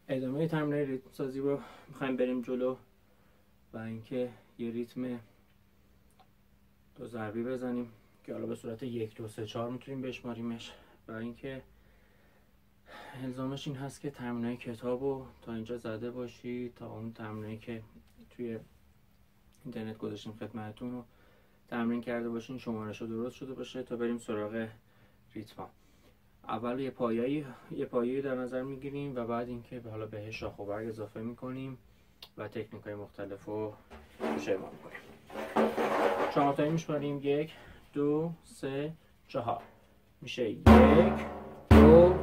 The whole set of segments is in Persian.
ادامه تمرین ریتم سازی رو میخوایم بریم جلو و اینکه یه ریتم دو ضربی بزنیم که حالا به صورت 1 2 3 4 میتونیم بشماریمش. و اینکه الزامش این هست که تمرینای کتاب رو تا اینجا زده باشید، تا اون تمرینایی که توی اینترنت گذاشتیم خدمتتون رو تمرین کرده باشین، شمارش رو درست شده باشه تا بریم سراغ ریتم. اول یه پایه‌ای در نظر میگیریم و بعد اینکه حالا بهش شاخ و برگ اضافه میکنیم و تکنیک‌های مختلف رو توش اعمال میکنیم. 4 تایی میشماریم: 1 2 3 4. میشه 1 2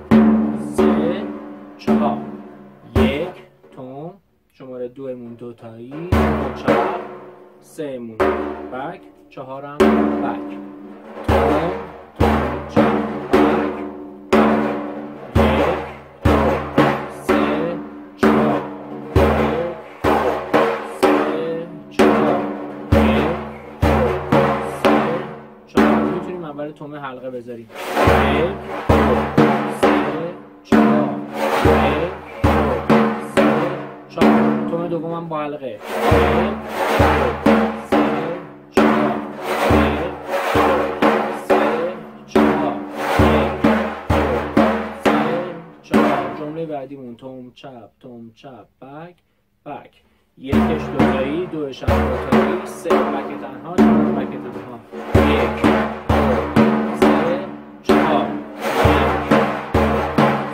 3 4. 1 توم، شماره 2 مون 2 تایی، 4 3 مون بک، 4 هم بک، توم توم 4 بک، 1 2 3 4 1 2 3 4 1 2 3 4. میتونیم اول توم حلقه بذاریم: 1 2 3 4 1 2 3 4. توم دوم هم با حلقه: 1 2 3 4 1 2 3 4 1 2 3 4. جمله بعدیمون توم چپ بک بک. 1 دو تایی، 2 دو تایی، 3 بک تنها، 4 بک تنها. 1 2 3 4 1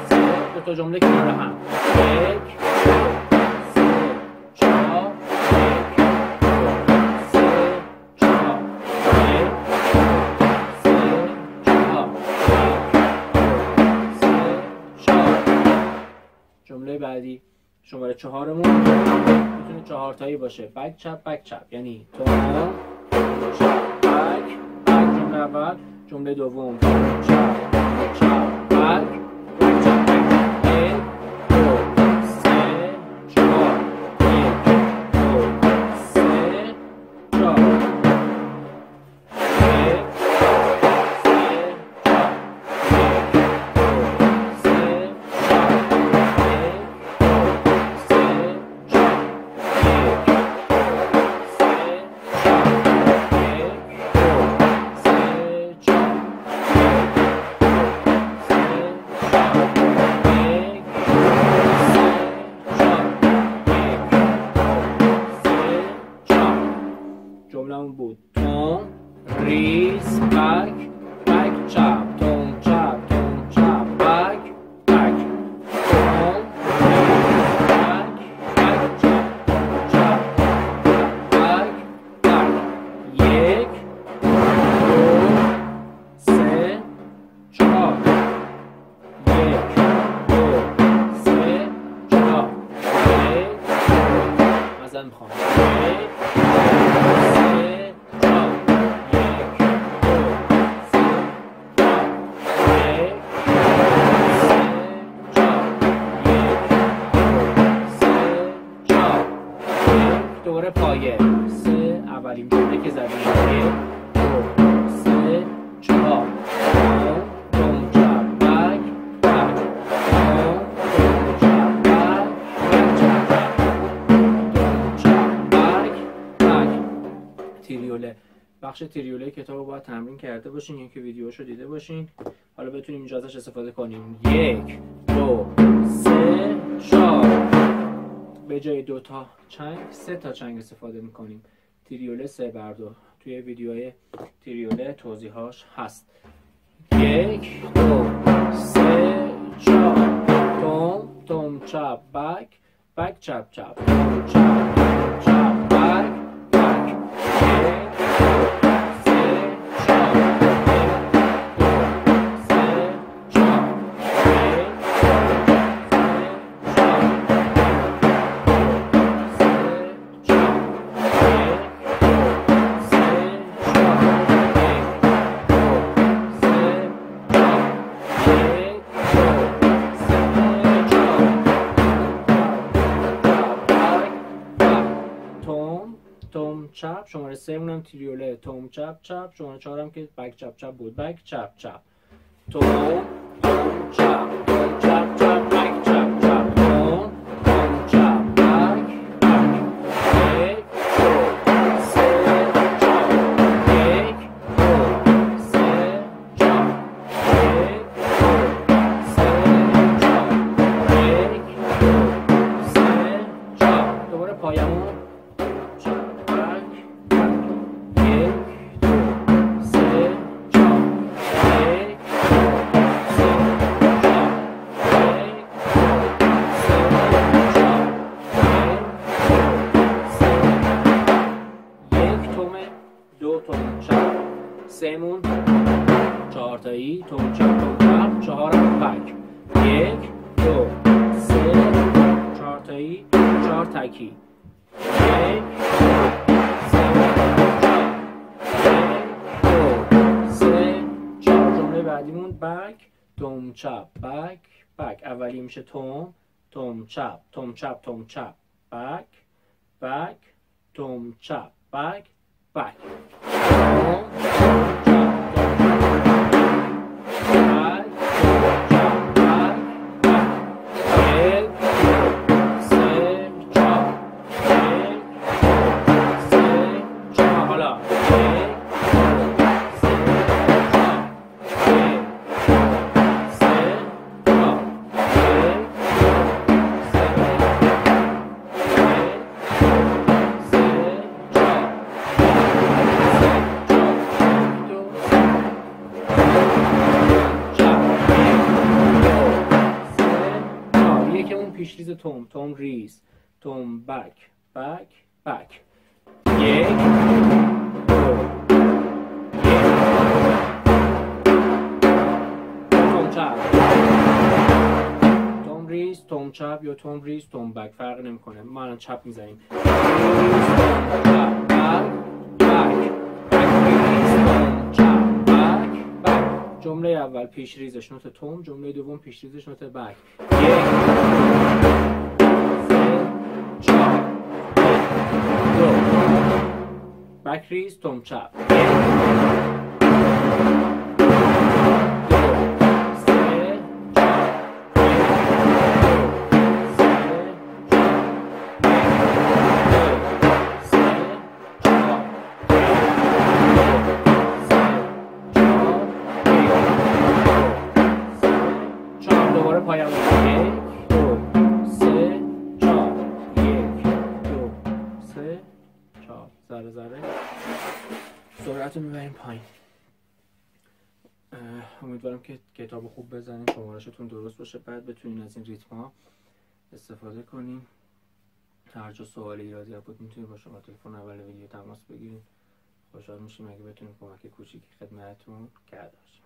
3. دو تا جمله کنار هم: 1 2 3 4 1 2 3 4 1 2 3 4 1 2 3 4. جمله بعدی شماره 4 مون میتونه 4 تایی باشه: بک چپ، یعنی توم چپ بک. جمله اول. جمله دوم توم چپ بک چپ. 1 2 3 4 1 2 3 4 جمله‌مون بود: توم ریز بک چپ، توم چپ بک توم ریز بک چپ بک 1 2 3 4 1 2 3 4 مثلا میخوام 1 دوباره پایه 3. اولین جمله که زدیم: 1 2 3 4 توم چپ بک بک توم چپ بک توم چپ بک. تریوله. بخش تریوله کتاب رو باید تمرین کرده باشین یا که ویدیوهاشو دیده باشین، حالا بتونیم اینجا ازش استفاده کنیم. 1 2 3 4. به جای 2 تا چنگ 3 تا چنگ استفاده میکنیم. تریوله 3 بر 2. توی ویدیوهای تریوله توضیحاش هست. 1 2 3 4 توم چپ بک چپ توم چپ بک 1 2 3 4 چپ. شماره 3 مونم تریوله توم چپ شماره 4 هم که بک چپ بود، بک چپ توم چپ بک چپ توم 4 تکی. 1 3 4. جمله بعدیمون بک تم چپ بک بک. اولی میشه تم تم چپ تم چپ تم چپ بک بک تم چپ بک بک. پیشریز تم تم ریز تم بک بک بک. 1 تم چپ تم ریز تم چپ یا تم ریز تم بک فرق نمیکنه. ما الان چپ میزنیم. جمله اول پیش ریزش نوت تم، جمله دوم پیش ریزش نوت بک. 1 3 4 2 بک ریز تم چپ. 4 سرعت رو میبریم پایین. امیدوارم که کتاب خوب بزنین، شمارشتون درست باشه، بعد بتونین از این ریتم ها استفاده کنین. هر جا سوال ایرادی بود میتونید با شما تلفن اول ویدیو تماس بگیرین. خوشحال میشیم اگه بتونیم کمک کوچیکی خدمتتون کرده باشیم.